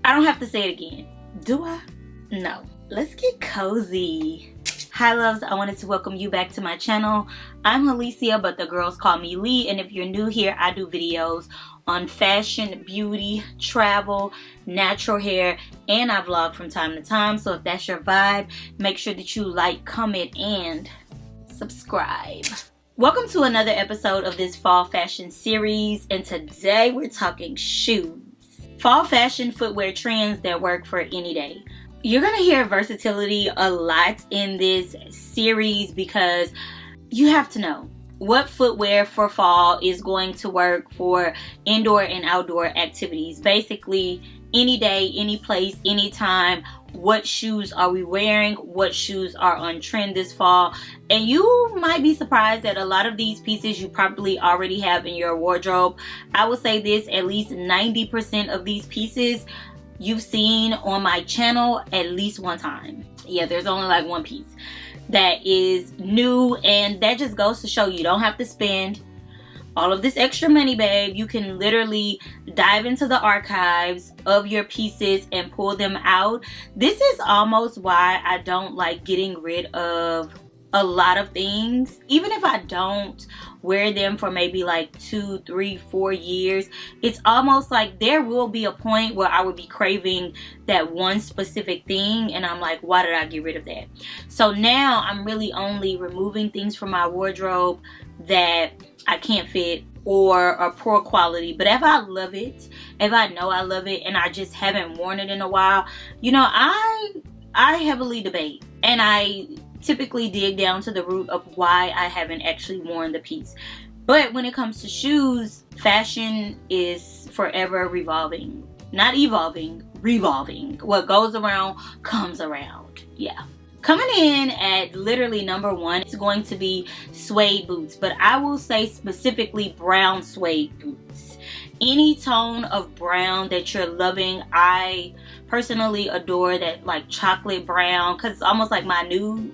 I don't have to say it again. Do I? No. Let's get cozy. Hi loves, I wanted to welcome you back to my channel. I'm Alicia, but the girls call me Lee, and if you're new here, I do videos on fashion, beauty, travel, natural hair, and I vlog from time to time. So if that's your vibe, make sure that you like, comment, and subscribe. Welcome to another episode of this fall fashion series, and today we're talking shoes. Fall fashion footwear trends that work for any day. You're gonna hear versatility a lot in this series because you have to know what footwear for fall is going to work for indoor and outdoor activities. Basically, any day, any place, anytime. What shoes are we wearing? What shoes are on trend this fall? And you might be surprised that a lot of these pieces you probably already have in your wardrobe. I would say this, at least 90% of these pieces you've seen on my channel at least one time. Yeah, there's only like one piece that is new, and that just goes to show you don't have to spend all of this extra money, babe. You can literally dive into the archives of your pieces and pull them out. This is almost why I don't like getting rid of a lot of things. Even if I don't wear them for maybe like 2, 3, 4 years, it's almost like there will be a point where I would be craving that one specific thing, and I'm like, why did I get rid of that? So now I'm really only removing things from my wardrobe that I can't fit or are poor quality. But if I love it, if I know I love it and I just haven't worn it in a while, you know, I heavily debate, and I typically dig down to the root of why I haven't actually worn the piece. But when it comes to shoes, fashion is forever revolving. Not evolving, revolving. What goes around comes around. Yeah. Coming in at literally number one is going to be suede boots, but I will say specifically brown suede boots. Any tone of brown that you're loving, I personally adore that like chocolate brown, because it's almost like my nude,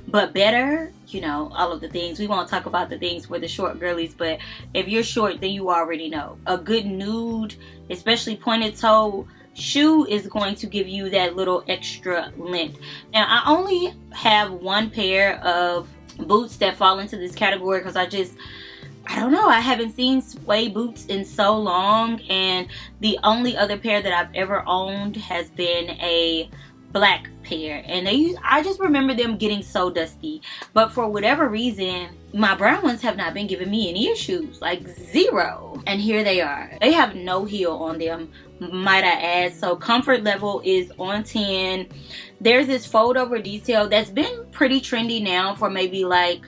but better. You know, all of the things. We won't talk about the things for the short girlies, but if you're short, then you already know. A good nude, especially pointed toe shoe, is going to give you that little extra length. Now, I only have one pair of boots that fall into this category because I don't know, I haven't seen suede boots in so long, and the only other pair that I've ever owned has been a black pair, and I just remember them getting so dusty. But for whatever reason, my brown ones have not been giving me any issues, like zero. And here they are. They have no heel on them, might I add. So comfort level is on 10. There's this fold over detail that's been pretty trendy now for maybe like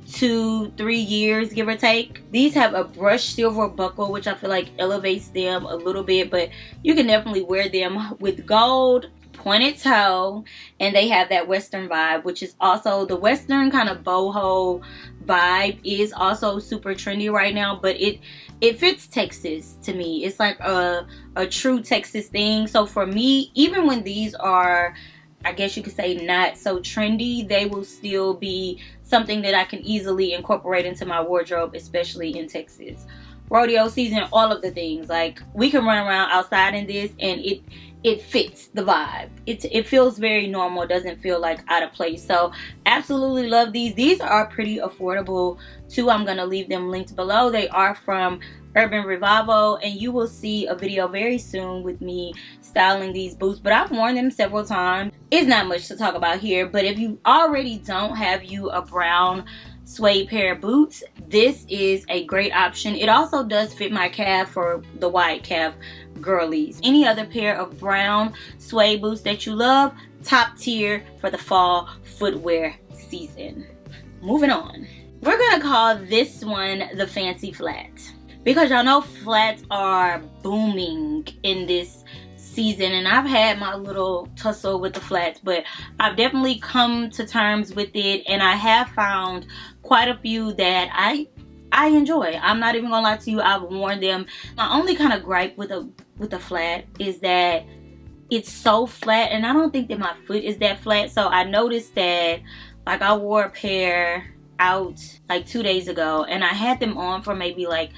2-3 years, give or take. These have a brushed silver buckle, which I feel like elevates them a little bit, but you can definitely wear them with gold, pointed toe, and they have that western vibe, which is also the western kind of boho vibe is also super trendy right now, but it fits Texas to me. It's like a true Texas thing. So for me, even when these are, I guess you could say, not so trendy, they will still be something that I can easily incorporate into my wardrobe, especially in Texas. Rodeo season, all of the things. Like, we can run around outside in this and it fits the vibe. It feels very normal, doesn't feel like out of place. So absolutely love these. These are pretty affordable too. I'm gonna leave them linked below. They are from Urban Revival, and you will see a video very soon with me styling these boots, but I've worn them several times. It's not much to talk about here, but if you already don't have you a brown suede pair of boots, this is a great option. It also does fit my calf for the wide calf girlies. Any other pair of brown suede boots that you love, top tier for the fall footwear season. Moving on, we're gonna call this one the fancy flat, because y'all know flats are booming in this season, and I've had my little tussle with the flats, but I've definitely come to terms with it, and I have found quite a few that I enjoy. I'm not even gonna lie to you, I've worn them. My only kind of gripe with a flat is that it's so flat, and I don't think that my foot is that flat. So I noticed that, like, I wore a pair out like 2 days ago, and I had them on for maybe like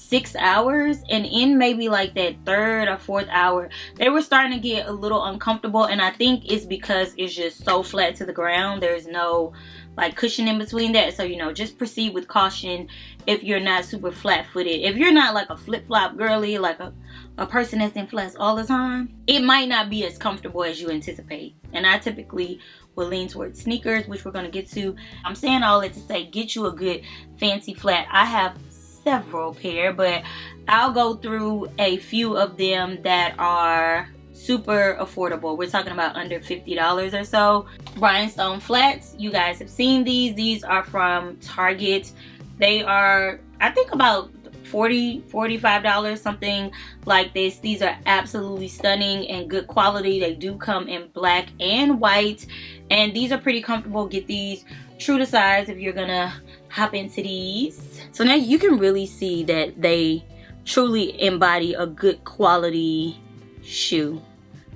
6 hours, and in maybe like that third or fourth hour they were starting to get a little uncomfortable, and I think it's because it's just so flat to the ground. There's no like cushion in between that, so you know, just proceed with caution if you're not super flat-footed. If you're not like a flip-flop girly, like a person that's in flats all the time, it might not be as comfortable as you anticipate. And I typically will lean towards sneakers, which we're going to get to. I'm saying all that to say, get you a good fancy flat. I have several pair, but I'll go through a few of them that are super affordable. We're talking about under $50 or so. Rhinestone flats, you guys have seen these. These are from Target. They are, I think, about $45, something like this. These are absolutely stunning and good quality. They do come in black and white, and these are pretty comfortable. Get these true to size if you're gonna hop into these. So now you can really see that they truly embody a good quality shoe.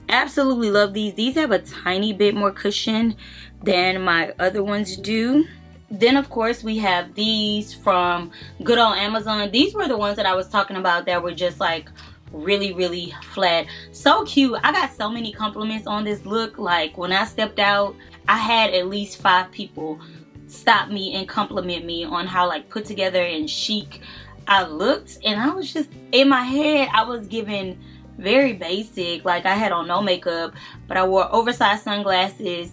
Absolutely love these. These have a tiny bit more cushion than my other ones do. Then of course we have these from good old Amazon. These were the ones that I was talking about that were just like really flat. So cute. I got so many compliments on this look. Like when I stepped out, I had at least 5 people stop me and compliment me on how like put together and chic I looked, and I was just, in my head I was giving very basic. Like I had on no makeup, but I wore oversized sunglasses,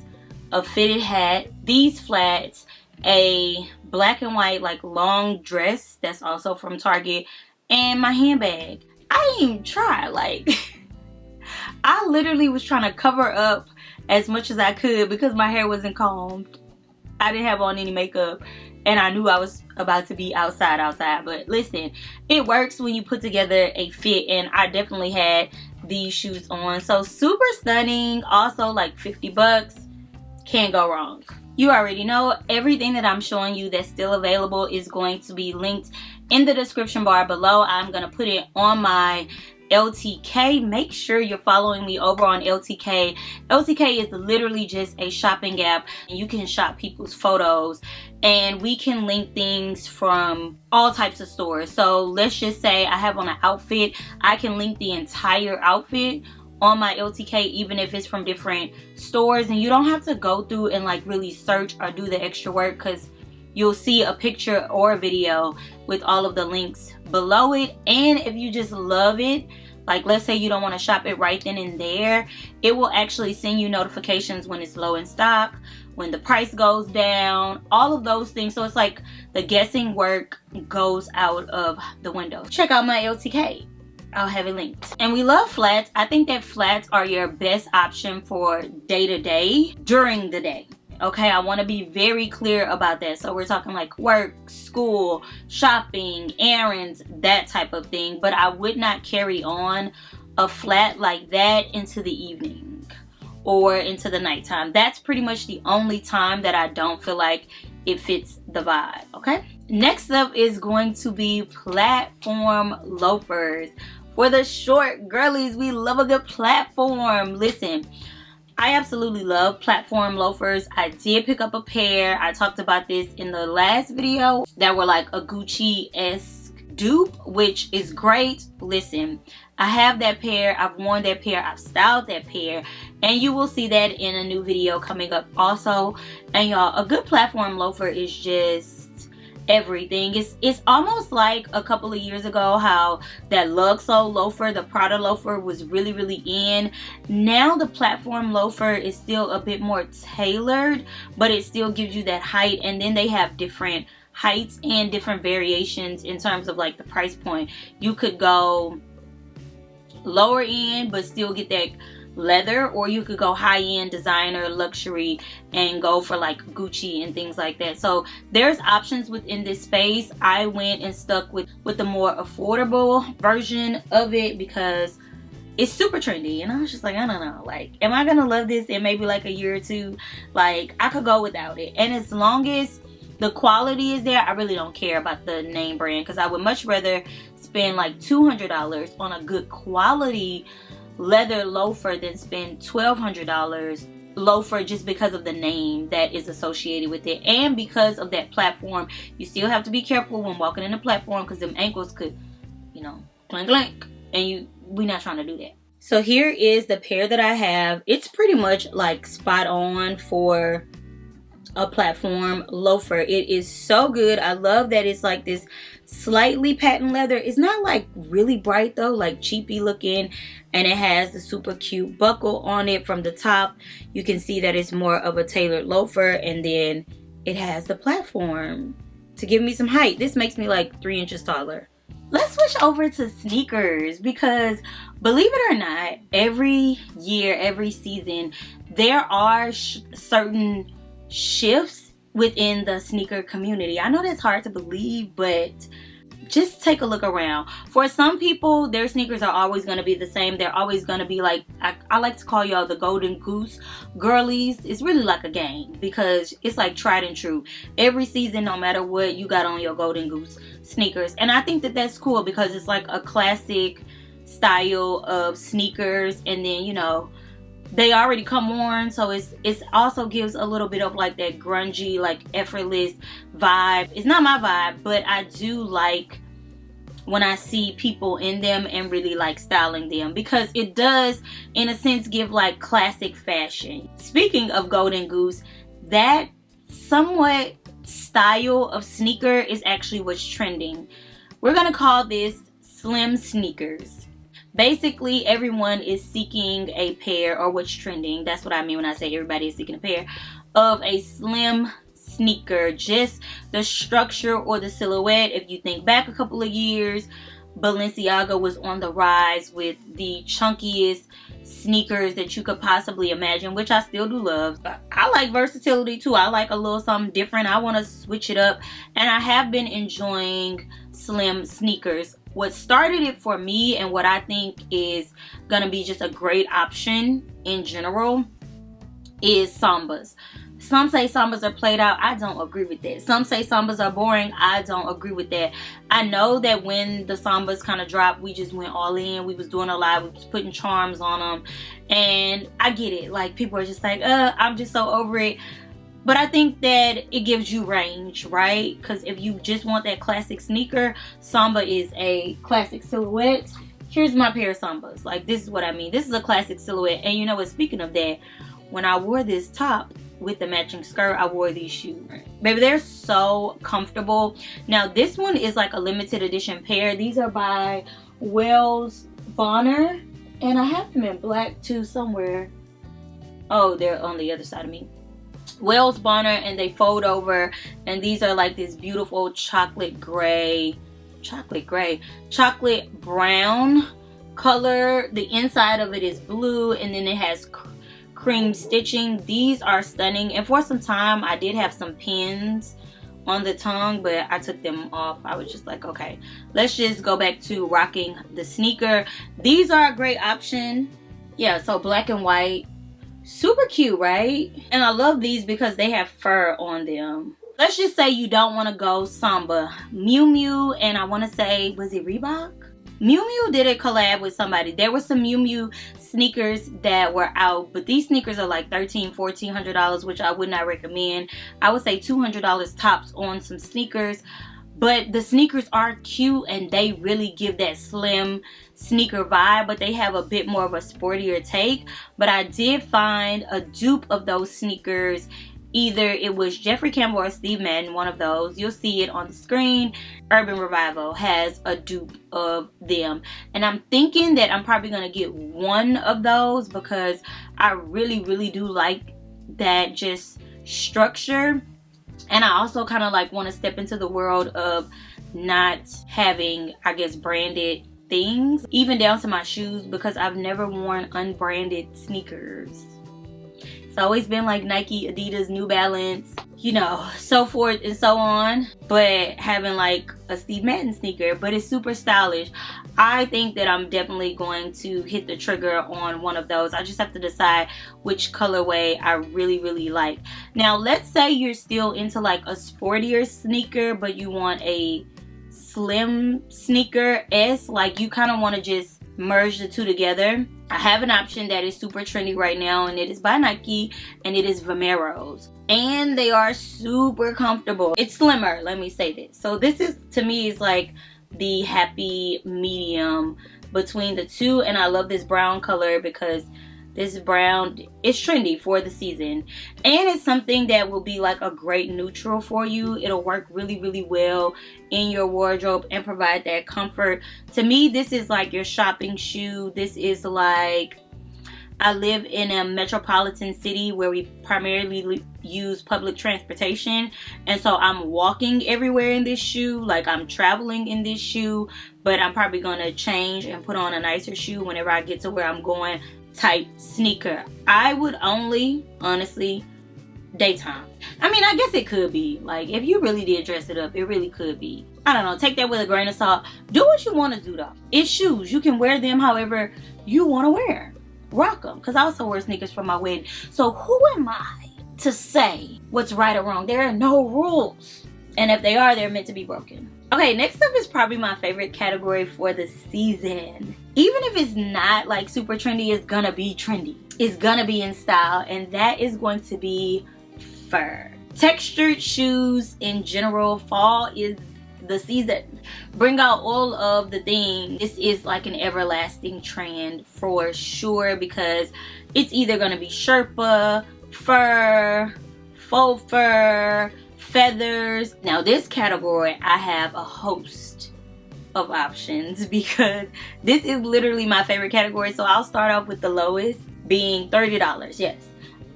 a fitted hat, these flats, a black and white like long dress that's also from Target, and my handbag. I didn't even try. Like I literally was trying to cover up as much as I could because my hair wasn't combed. I didn't have on any makeup, and I knew I was about to be outside. But listen, it works when you put together a fit, and I definitely had these shoes on. So super stunning. Also like 50 bucks. Can't go wrong. You already know everything that I'm showing you that's still available is going to be linked in the description bar below. I'm going to put it on my LTK. Make sure you're following me over on LTK. LTK is literally just a shopping app. You can shop people's photos, and we can link things from all types of stores. So let's just say I have on an outfit. I can link the entire outfit on my LTK, even if it's from different stores, and you don't have to go through and like really search or do the extra work, because you'll see a picture or a video with all of the links below it. And if you just love it, like let's say you don't want to shop it right then and there, it will actually send you notifications when it's low in stock, when the price goes down, all of those things. So it's like the guessing work goes out of the window. Check out my LTK. I'll have it linked. And we love flats. I think that flats are your best option for day to day, during the day. Okay, I want to be very clear about that. So we're talking like work, school, shopping, errands, that type of thing. But I would not carry on a flat like that into the evening or into the nighttime. That's pretty much the only time that I don't feel like it fits the vibe. Okay, next up is going to be platform loafers. For the short girlies, we love a good platform. Listen, I absolutely love platform loafers. I did pick up a pair. I talked about this in the last video that were like a Gucci-esque dupe, which is great. Listen, I have that pair. I've worn that pair. I've styled that pair. And you will see that in a new video coming up also. And y'all, a good platform loafer is just everything. It's almost like a couple of years ago how that luxe loafer, the Prada loafer, was really in. Now the platform loafer is still a bit more tailored, but it still gives you that height. And then they have different heights and different variations in terms of like the price point. You could go lower end but still get that leather, or you could go high-end designer luxury and go for like Gucci and things like that. So there's options within this space. I went and stuck with the more affordable version of it because it's super trendy, and I was just like, I don't know, like, am I gonna love this in maybe like a year or two? Like, I could go without it, and as long as the quality is there, I really don't care about the name brand, because I would much rather spend like $200 on a good quality leather loafer than spend $1,200 loafer just because of the name that is associated with it, and because of that platform. You still have to be careful when walking in a platform because them ankles could you know, clink clink. And we're not trying to do that. So here is the pair that I have. It's pretty much like spot on for a platform loafer. It is so good. I love that it's like this slightly patent leather. It's not like really bright though, like cheapy looking, and it has the super cute buckle on it from the top. You can see that it's more of a tailored loafer, and then it has the platform to give me some height. This makes me like 3 inches taller. Let's switch over to sneakers, because believe it or not, every year, every season, there are certain shifts within the sneaker community. I know that's hard to believe, but just take a look around. For some people, their sneakers are always going to be the same. They're always going to be like, I like to call y'all the golden goose girlies. It's really like a game, because it's like tried and true. Every season, no matter what, you got on your golden goose sneakers. And I think that that's cool, because it's like a classic style of sneakers. And then, you know, they already come worn, so it's also gives a little bit of like that grungy, like effortless vibe. It's not my vibe, but I do like when I see people in them and really like styling them, because it does in a sense give like classic fashion. Speaking of golden goose, that somewhat style of sneaker is actually what's trending. We're gonna call this slim sneakers. Basically, everyone is seeking a pair, or what's trending, that's what I mean when I say everybody is seeking a pair, of a slim sneaker. Just the structure or the silhouette. If you think back a couple of years, Balenciaga was on the rise with the chunkiest sneakers that you could possibly imagine, which I still do love. I like versatility too. I like a little something different. I want to switch it up, and I have been enjoying slim sneakers. What started it for me, and what I think is gonna be just a great option in general, is Sambas. Some say Sambas are played out. I don't agree with that. Some say Sambas are boring. I don't agree with that. I know that when the Sambas kind of dropped, we just went all in. We was doing a lot. We was putting charms on them. And I get it. Like, people are just like, I'm just so over it. But I think that it gives you range, right? Because if you just want that classic sneaker, Samba is a classic silhouette. Here's my pair of Sambas. Like, this is what I mean. This is a classic silhouette. And you know what? Speaking of that, when I wore this top with the matching skirt, I wore these shoes. Baby, they're so comfortable. Now, this one is like a limited edition pair. These are by Wells Bonner. And I have them in black too somewhere. Oh, they're on the other side of me. Wells Bonner, and they fold over, and these are like this beautiful chocolate brown color. The inside of it is blue, and then it has cream stitching. These are stunning, and for some time I did have some pins on the tongue, but I took them off. I was just like, okay, let's just go back to rocking the sneaker. These are a great option. Yeah, so black and white. Super cute, right? And I love these because they have fur on them. Let's just say you don't want to go Samba. Miu Miu, and I want to say, was it Reebok? Miu Miu did a collab with somebody. There were some Miu Miu sneakers that were out, but these sneakers are like $1,300-$1,400, which I would not recommend. I would say $200 tops on some sneakers. But the sneakers are cute, and they really give that slim sneaker vibe, but they have a bit more of a sportier take. But I did find a dupe of those sneakers. Either it was Jeffrey Campbell or Steve Madden, one of those. You'll see it on the screen. Urban Revival has a dupe of them. And I'm thinking that I'm probably going to get one of those, because I really, really do like that just structure. And I also kind of like want to step into the world of not having, I guess, branded things, even down to my shoes, because I've never worn unbranded sneakers. It's always been like Nike, Adidas, New Balance, you know, so forth and so on. But having like a Steve Madden sneaker, but it's super stylish. I think that I'm definitely going to hit the trigger on one of those. I just have to decide which colorway I really, really like. Now, let's say you're still into like a sportier sneaker, but you want a slim sneaker-esque, like you kind of want to just merge the two together. I have an option that is super trendy right now, and it is by Nike, and it is Vomeros. And they are super comfortable. It's slimmer, let me say this. So this is, to me, is like the happy medium between the two. And I love this brown color because this brown is trendy for the season, and it's something that will be like a great neutral for you. It'll work really, really well in your wardrobe and provide that comfort. To me, this is like your shopping shoe. This is like, I live in a metropolitan city where we primarily use public transportation, and so I'm walking everywhere in this shoe. Like, I'm traveling in this shoe, but I'm probably gonna change and put on a nicer shoe whenever I get to where I'm going type sneaker. I would only, honestly, daytime. I mean, I guess it could be. Like, if you really did dress it up, it really could be. I don't know. Take that with a grain of salt. Do what you want to do, though. It's shoes. You can wear them however you want to wear. Rock them. Because I also wear sneakers for my wedding. So who am I to say what's right or wrong? There are no rules. And if they are, they're meant to be broken. Okay, next up is probably my favorite category for the season. Even if it's not like super trendy, it's gonna be trendy. It's gonna be in style, and that is going to be fur. Textured shoes in general. Fall is the season. Bring out all of the things. This is like an everlasting trend for sure, because it's either gonna be Sherpa, fur, faux fur, feathers. Now this category, I have a host of options because this is literally my favorite category. So I'll start off with the lowest, being $30. Yes,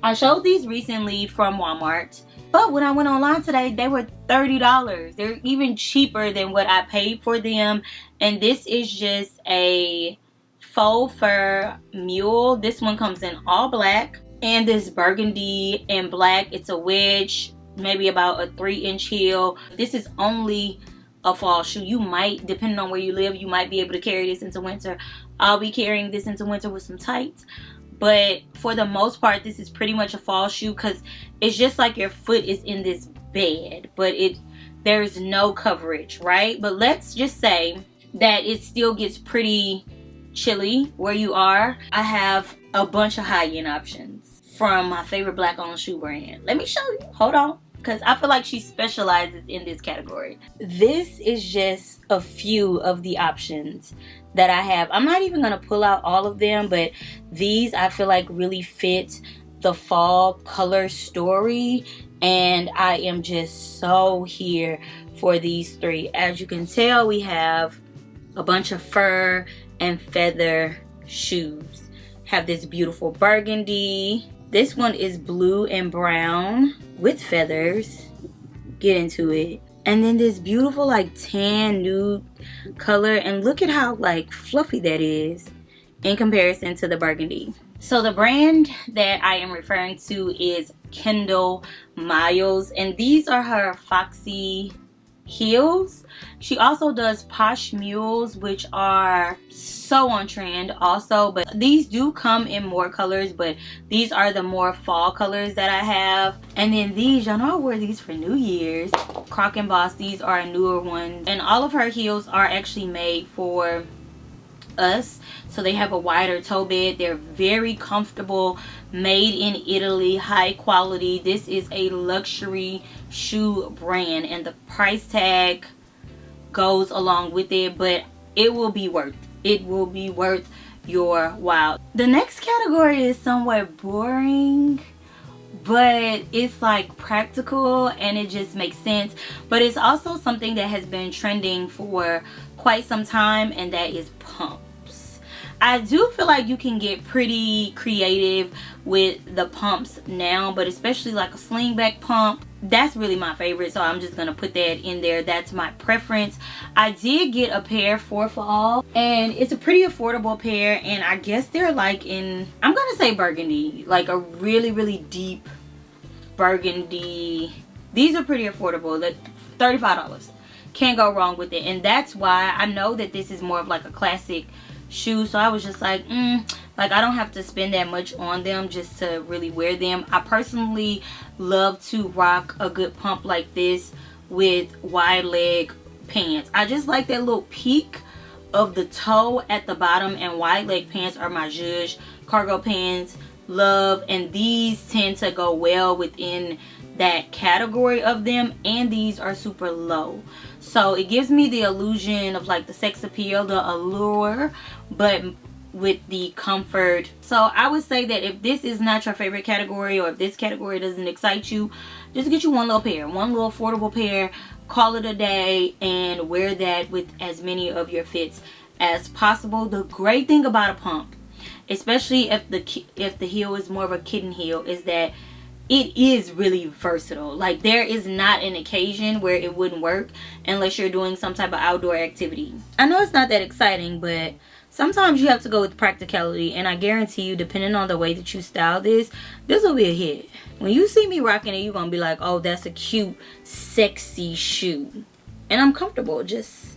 I showed these recently from Walmart, but when I went online today, they were $30. They're even cheaper than what I paid for them. And this is just a faux fur mule. This one comes in all black, and this burgundy and black. It's a wedge, maybe about a 3-inch heel. This is only a fall shoe. You might, depending on where you live, you might be able to carry this into winter. I'll be carrying this into winter with some tights, but for the most part, this is pretty much a fall shoe because it's just like your foot is in this bed, but there's no coverage, right? But let's just say that it still gets pretty chilly where you are. I have a bunch of high-end options from my favorite black-owned shoe brand. Let me show you. Hold on, because I feel like she specializes in this category. This is just a few of the options that I have. I'm not even going to pull out all of them, but these I feel like really fit the fall color story, and I am just so here for these three. As you can tell, we have a bunch of fur and feather shoes. Have this beautiful burgundy. This one is blue and brown with feathers. Get into it. And then this beautiful like tan nude color, and look at how like fluffy that is in comparison to the burgundy. So the brand that I am referring to is Kendall Miles, and these are her Foxy heels. She also does Posh Mules, which are so on trend also, but these do come in more colors, but these are the more fall colors that I have. And then these, y'all know I wear these for New Year's. Croc and Boss, these are a newer one, and all of her heels are actually made for us, so they have a wider toe bed. They're very comfortable, made in Italy, high quality. This is a luxury shoe brand, and the price tag goes along with it, but it will be worth your while. The next category is somewhat boring, but it's like practical and it just makes sense, but it's also something that has been trending for quite some time, and that is pumps. I do feel like you can get pretty creative with the pumps now, but especially like a slingback pump, that's really my favorite, so I'm just gonna put that in there. That's my preference. I did get a pair for fall, and it's a pretty affordable pair, and I guess they're like in, I'm gonna say burgundy, like a really deep burgundy. These are pretty affordable, like $35. Can't go wrong with it, and that's why I know that this is more of like a classic shoe, so I was just like like I don't have to spend that much on them just to really wear them. I personally love to rock a good pump like this with wide leg pants. I just like that little peak of the toe at the bottom, and wide leg pants are my zhuzh. Cargo pants, love, and these tend to go well within that category of them, and these are super low. So it gives me the illusion of like the sex appeal, the allure, but with the comfort. So I would say that if this is not your favorite category, or if this category doesn't excite you, just get you one little pair, one little affordable pair, call it a day, and wear that with as many of your fits as possible. The great thing about a pump, especially if the heel is more of a kitten heel, is that it is really versatile. Like, there is not an occasion where it wouldn't work unless you're doing some type of outdoor activity. I know it's not that exciting, but sometimes you have to go with practicality, and I guarantee you, depending on the way that you style this will be a hit. When you see me rocking it, you're gonna be like, oh, that's a cute, sexy shoe. And I'm comfortable just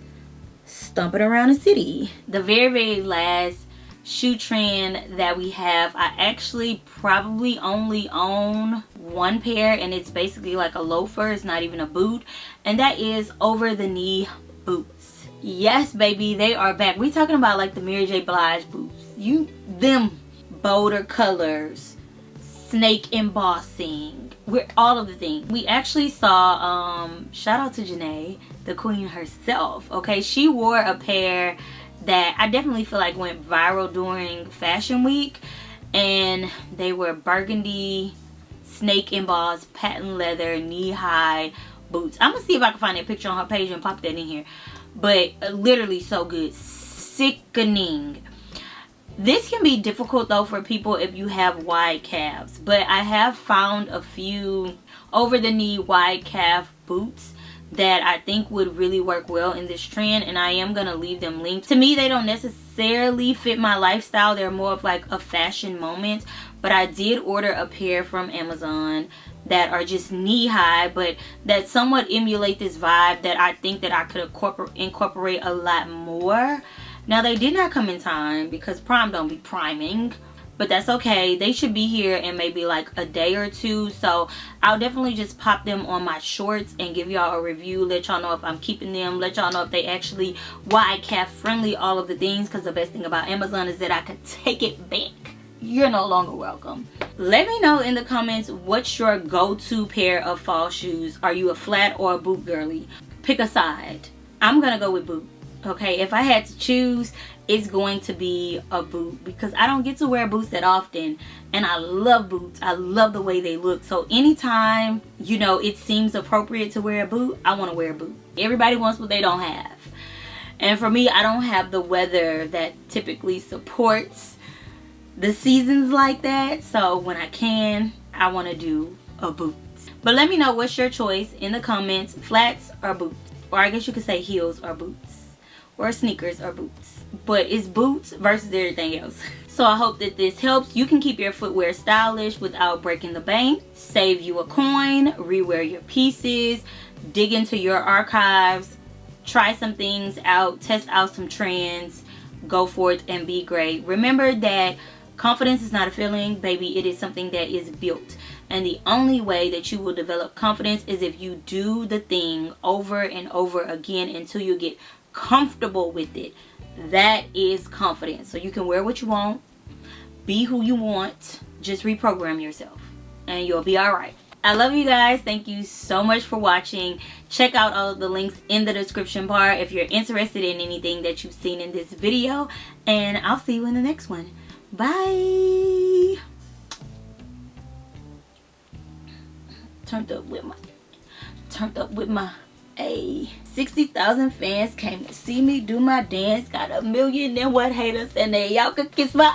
stomping around the city. The very last shoe trend that we have, I actually probably only own one pair, and it's basically like a loafer. It's not even a boot, and that is over the knee boots. Yes, baby, they are back. We talking about like the Mary J. Blige boots. Them bolder colors, snake embossing, we're all of the things. We actually saw shout out to Janae, the queen herself. Okay, she wore a pair that I definitely feel like went viral during Fashion Week, and they were burgundy, snake embossed, patent leather, knee-high boots. I'm gonna see if I can find that picture on her page and pop that in here. But literally so good, sickening. This can be difficult though for people if you have wide calves, but I have found a few over the knee wide calf boots that I think would really work well in this trend, and I am gonna leave them linked. To me, they don't necessarily fit my lifestyle. They're more of like a fashion moment, but I did order a pair from Amazon that are just knee high, but that somewhat emulate this vibe that I think that I could incorporate a lot more. Now, they did not come in time because Prime don't be priming, but that's okay. They should be here in maybe like a day or two, so I'll definitely just pop them on my shorts and give y'all a review, let y'all know if I'm keeping them, let y'all know if they actually wide calf friendly, all of the things, because the best thing about Amazon is that I could take it back. You're no longer welcome. Let me know in the comments what's your go-to pair of fall shoes. Are you a flat or a boot girly? Pick a side. I'm gonna go with boot. Okay, if I had to choose, it's going to be a boot because I don't get to wear boots that often, and I love boots. I love the way they look. So anytime, you know, it seems appropriate to wear a boot, I want to wear a boot. Everybody wants what they don't have, and for me, I don't have the weather that typically supports the seasons like that. So when I can, I want to do a boot. But let me know what's your choice in the comments, flats or boots, or I guess you could say heels or boots, or sneakers or boots, but it's boots versus everything else. So I hope that this helps. You can keep your footwear stylish without breaking the bank, save you a coin, rewear your pieces, dig into your archives, try some things out, test out some trends, go for it and be great. Remember that confidence is not a feeling, baby. It is something that is built. And the only way that you will develop confidence is if you do the thing over and over again until you get comfortable with it. That is confidence. So you can wear what you want, be who you want, just reprogram yourself and you'll be all right. I love you guys. Thank you so much for watching. Check out all of the links in the description bar if you're interested in anything that you've seen in this video, and I'll see you in the next one. Bye. Turned up with my Hey, 60,000 fans came to see me do my dance. Got 1 million and what haters, and they y'all could kiss my